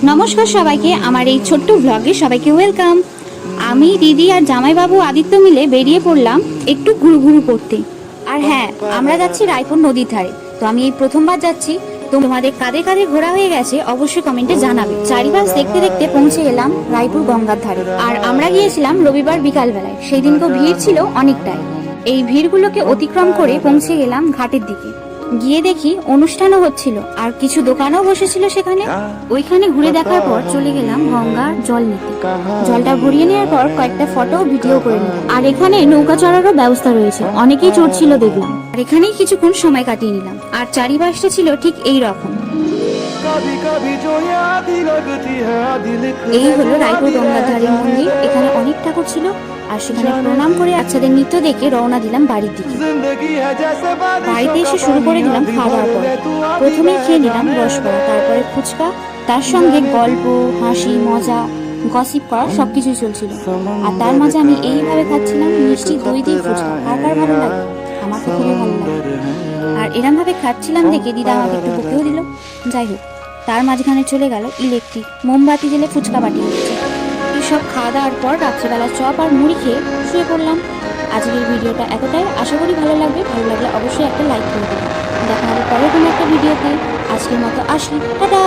নমস্কার সবাইকে, আমার এই ছোট্ট ব্লগে সবাইকে ওয়েলকাম। আমি, দিদি আর জামাইবাবু আদিত্য মিলে বেরিয়ে পড়লাম একটু ঘুরু করতে। আর হ্যাঁ, আমরা যাচ্ছি রায়পুর নদীর ধারে। তো আমি এই প্রথমবার যাচ্ছি। তো তোমাদের কাদের কাদের ঘোরা হয়ে গেছে অবশ্যই কমেন্টে জানাবে। চারিপাশ দেখতে দেখতে পৌঁছে গেলাম রায়পুর গঙ্গার ধারে। আর আমরা গিয়েছিলাম রবিবার বিকালবেলায়। সেই দিনকেও ভিড় ছিল অনেকটাই। এই ভিড়গুলোকে অতিক্রম করে পৌঁছে গেলাম ঘাটের দিকে। গিয়ে দেখি অনুষ্ঠানও হচ্ছিল আর কিছু দোকানও বসেছিল সেখানে। ওইখানে ঘুরে দেখার পর চলে গেলাম গঙ্গার জল নিতে। জলটা ভরিয়ে নেওয়ার পর কয়েকটা ফটো ভিডিও করে নিলাম। আর এখানে নৌকা চড়ারও ব্যবস্থা রয়েছে, অনেকেই চড়ছিল দেখলাম। আর এখানেই কিছুক্ষণ সময় কাটিয়ে নিলাম। আর চারিপাশটা ছিল ঠিক এই রকম। এই হলো রায়পুর গঙ্গাধারী মন্দির। এখানে অনেক ঠাকুর ছিল আর সেখানে প্রণাম করে বাচ্চাদের নৃত্য দেখে রওনা দিলাম বাড়ির দিকে। বাড়িতে এসে শুরু করে দিলাম খাওয়া দাওয়ার পর। প্রথমে খেয়ে নিলাম রসবড়া, তারপরে ফুচকা, তার সঙ্গে গল্প, হাসি, মজা, গসিপ করা সবকিছুই চলছিল। আর তার মাঝে আমি এইভাবে খাচ্ছিলাম মিষ্টি দই দিয়ে ফুচকা। কার কার ভালো লাগে? আমার তো খুবই ভালো লাগে। আর এরম ভাবে খাচ্ছিলাম দেখে দিদা আমাকে একটু বকেও দিল। যাই হোক, তার মাঝখানে চলে গেল ইলেকট্রিক মোমবাতি জেলে ফুচকা বাটি হচ্ছে। সব খাওয়া দাওয়ার পর রাত্রেবেলা চপ আর মুড়ি খেয়ে শুয়ে পড়লাম। আজকের ভিডিওটা এতটাই, আশা করি ভালো লাগবে। ভালো লাগলে অবশ্যই একটা লাইক করে দেবেন। দেখা হবে পরের কোনো একটা ভিডিওতে। আজকের মতো আসি, টাটা।